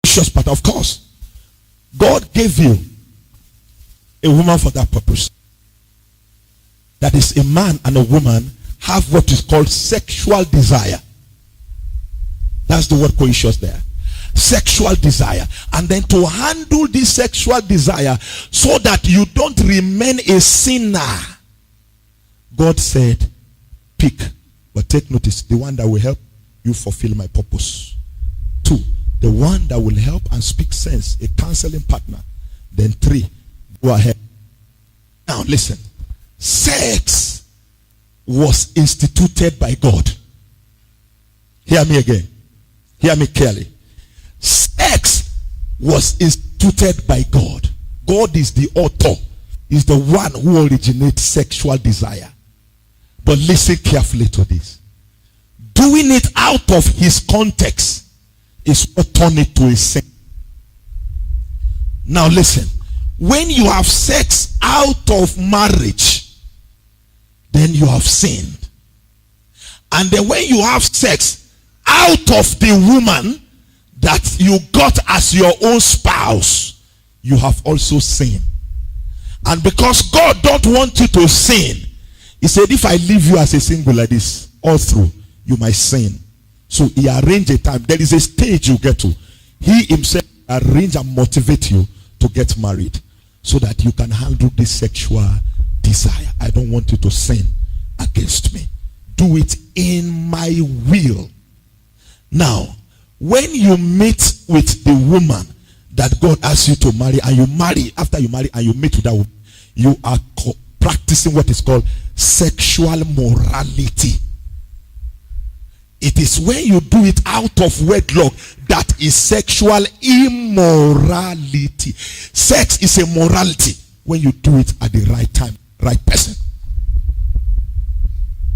precious part, of course. God gave you a woman for that purpose. That is, a man and a woman have what is called sexual desire. That's the word coitus there. Sexual desire. And then to handle this sexual desire so that you don't remain a sinner, God said, pick, but take notice, the one that will help you fulfill my purpose. 2, the one that will help and speak sense, a counseling partner. Then 3, go ahead. Now listen, sex was instituted by God. Hear me again. Hear me clearly. Sex was instituted by God. God is the author. Is the one who originates sexual desire. But listen carefully to this. Doing it out of his context is what turned it to a sin. Now listen. When you have sex out of marriage, then you have sinned. And then when you have sex out of the woman that you got as your own spouse, you have also sinned. And because God don't want you to sin, he said, if I leave you as a single like this all through, you might sin. So he arranged a time. There is a stage you get to. He himself arrange and motivate you to get married so that you can handle this sexual desire. I don't want you to sin against me. Do it in my will. Now, when you meet with the woman that God asks you to marry, and you marry, after you marry and you meet with that woman, you are practicing what is called sexual morality. It is when you do it out of wedlock that is sexual immorality. Sex is a morality when you do it at the right time, right person.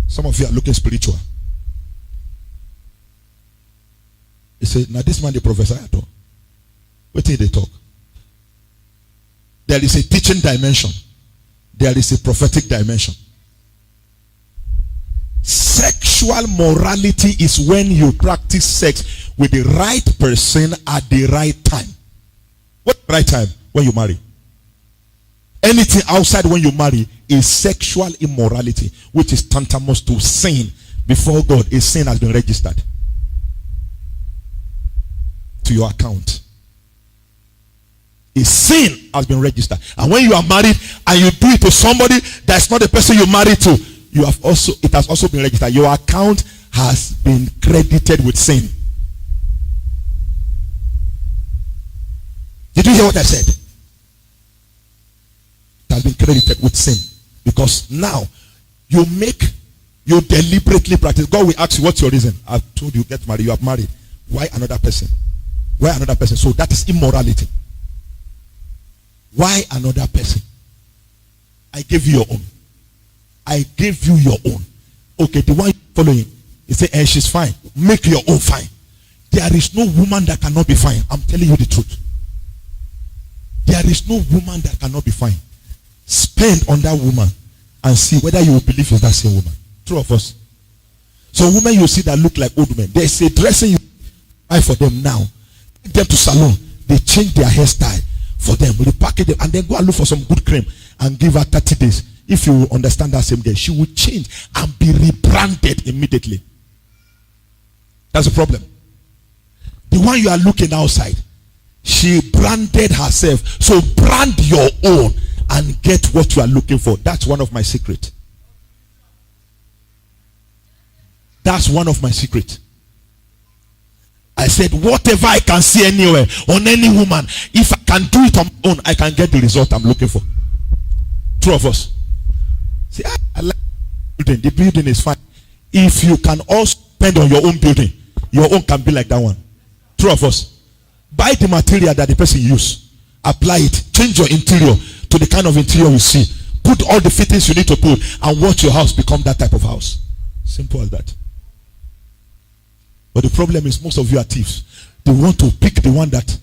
Some of you are looking spiritual. He said, now this man, they prophesy at all. Wait till they talk. There is a teaching dimension. There is a prophetic dimension. Sexual morality is when you practice sex with the right person at the right time. What right time? When you marry. Anything outside when you marry is sexual immorality, which is tantamount to sin before God. A sin has been registered to your account. A sin has been registered. And when you are married and you do it to somebody that's not the person you married to, it has also been registered. Your account has been credited with sin. Did you hear what I said? It has been credited with sin. Because now you deliberately practice. God will ask you, what's your reason? I've told you, get married. You have married. Why another person? Why another person? So that is immorality. Why another person? I gave you your own. I gave you your own. Okay, the one following, you say, hey, she's fine. Make your own fine. There is no woman that cannot be fine. I'm telling you the truth. There is no woman that cannot be fine. Spend on that woman and see whether you will believe it's that same woman. True of us. So women you see that look like old men, there's a dressing you buy for them now. Take them to salon. They change their hairstyle for them. Repackage them and then go and look for some good cream and give her 30 days. If you understand that same girl, she will change and be rebranded immediately. That's the problem. The one you are looking outside, she branded herself. So brand your own and get what you are looking for. That's one of my secrets. That's one of my secrets. I said, whatever I can see anywhere on any woman, if I can do it on my own, I can get the result I'm looking for. True of us. See, I like building. The building is fine. If you can also spend on your own building, your own can be like that one. True of us. Buy the material that the person use. Apply it. Change your interior to the kind of interior you see. Put all the fittings you need to put and watch your house become that type of house. Simple as that. But the problem is most of you are thieves. They want to pick the one that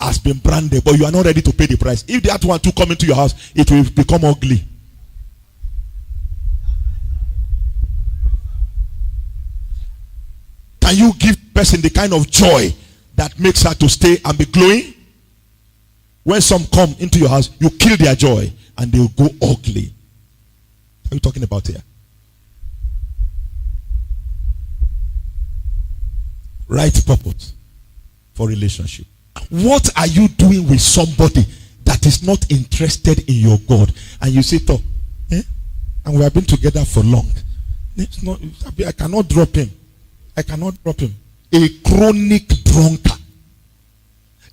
has been branded, but you are not ready to pay the price. If that one to come into your house, it will become ugly. Can you give the person the kind of joy that makes her to stay and be glowing. When some come into your house, you kill their joy and they'll go ugly. What are you talking about here? Right purpose for relationship. What are you doing with somebody that is not interested in your God? And you say, and we have been together for long. It's not, I cannot drop him. I cannot drop him. A chronic drunkard,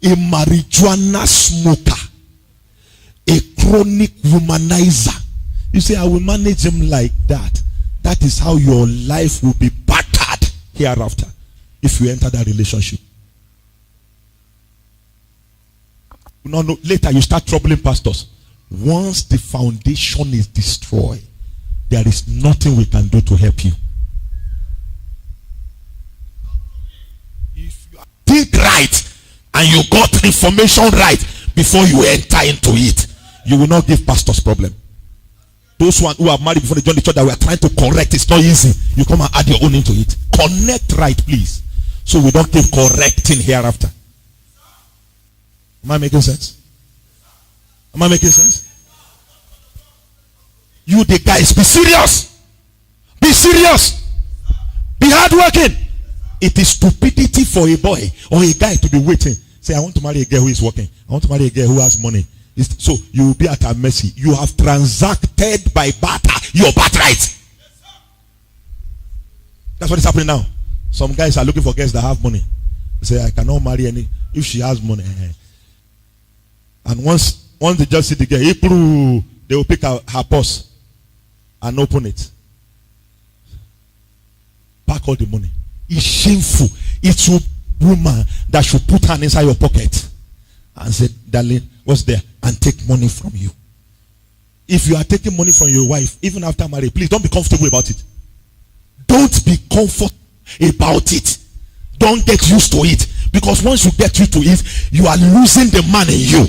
a marijuana smoker, a chronic womanizer. You say, I will manage him like that. That is how your life will be battered hereafter if you enter that relationship. No, later you start troubling pastors. Once the foundation is destroyed, there is nothing we can do to help you. If you think right and you got information right before you enter into it, you will not give pastors problem. Those who are married before they join the church that we are trying to correct, it's not easy. You come and add your own into it. Connect right, please, so we don't keep correcting hereafter. Am I making sense? Am I making sense? You the guys, be serious. Be serious. Be hardworking. It is stupidity for a boy or a guy to be waiting. Say, I want to marry a girl who is working. I want to marry a girl who has money. So you will be at her mercy. You have transacted by barter your birthright. That's what is happening now. Some guys are looking for girls that have money. They say, I cannot marry any if she has money. And once they just see the girl, they will pick her purse and open it. Pack all the money. It's shameful. It's a woman that should put her inside your pocket and say, darling, what's there? And take money from you. If you are taking money from your wife, even after marriage, please don't be comfortable about it. Don't be comfortable about it. Don't get used to it. Because once you get used to it, you are losing the man in you.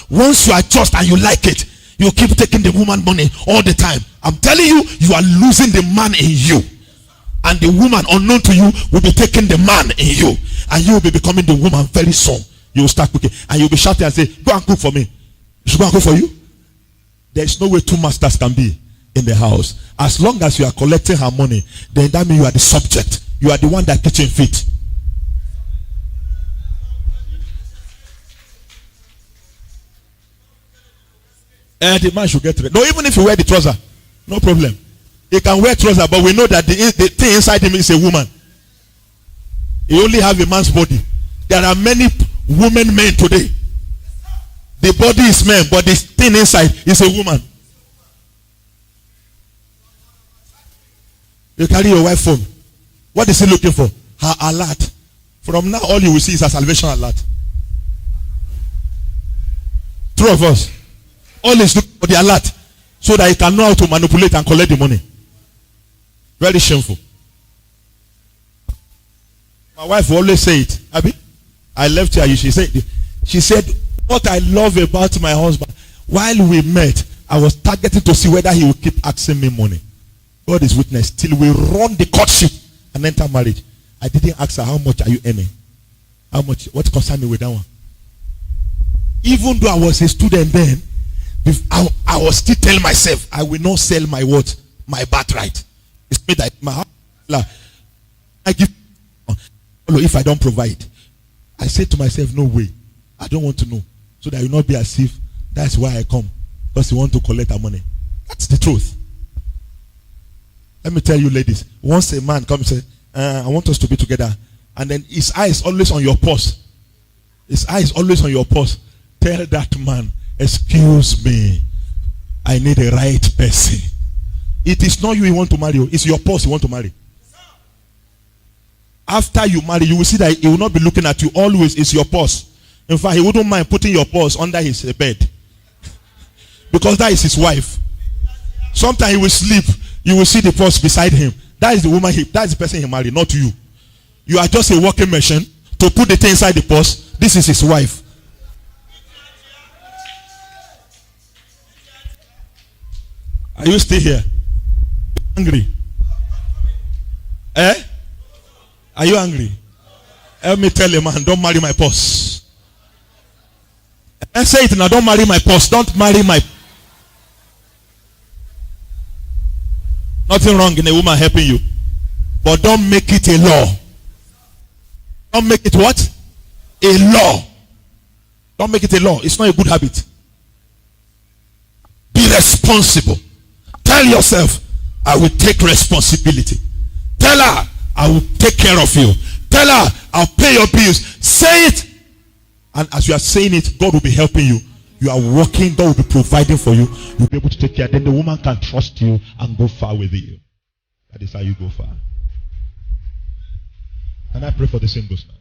Once you adjust and you like it, you keep taking the woman money all the time. I'm telling you, you are losing the man in you. And the woman, unknown to you, will be taking the man in you. And you will be becoming the woman very soon. You will start cooking. And you will be shouting and say, go and cook for me. Should go and cook for you? There is no way two masters can be in the house. As long as you are collecting her money, then that means you are the subject. You are the one that kitchen fit. The man should get ready. No, even if you wear the trouser, no problem. He can wear trouser, but we know that the thing inside him is a woman. He only have a man's body. There are many women men today. The body is man, but the thing inside is a woman. You carry your wife phone. What is he looking for? Her alert. From now, all you will see is a salvation alert. True of us. All is looking for the alert so that he can know how to manipulate and collect the money. Very shameful. My wife will always say it. Abby, I left her. She said, what I love about my husband, while we met, I was targeting to see whether he would keep asking me money. God is witness. Till we run the courtship and enter marriage, I didn't ask her, how much are you earning? How much? What concerned me with that one? Even though I was a student then, I was still telling myself, I will not sell my what? My birthright. It's me that my house. I give if I don't provide. I said to myself, no way. I don't want to know. So that you not be as if that's why I come. Because you want to collect our money. That's the truth. Let me tell you, ladies. Once a man comes and says, I want us to be together. And then his eye is always on your purse. His eye is always on your purse. Tell that man, excuse me, I need a right person. It is not you want to marry. It's your purse you want to marry. After you marry, you will see that he will not be looking at you. Always it's your purse. In fact, he wouldn't mind putting your purse under his bed. Because that is his wife. Sometimes he will sleep. You will see the purse beside him. That is the woman, that is the person he married, not you. You are just a working machine to put the thing inside the purse. This is his wife. Are you still here? Angry? Are you angry? Help me tell a man, don't marry my purse. I say it now, don't marry my purse. Don't marry my... Nothing wrong in a woman helping you. But don't make it a law. Don't make it what? A law. Don't make it a law. It's not a good habit. Be responsible. Tell yourself, I will take responsibility. Tell her, I will take care of you. Tell her, I'll pay your bills. Say it. And as you are saying it, God will be helping you. You are working, God will be providing for you. You'll be able to take care. Then the woman can trust you and go far with you. That is how you go far. And I pray for the singles now.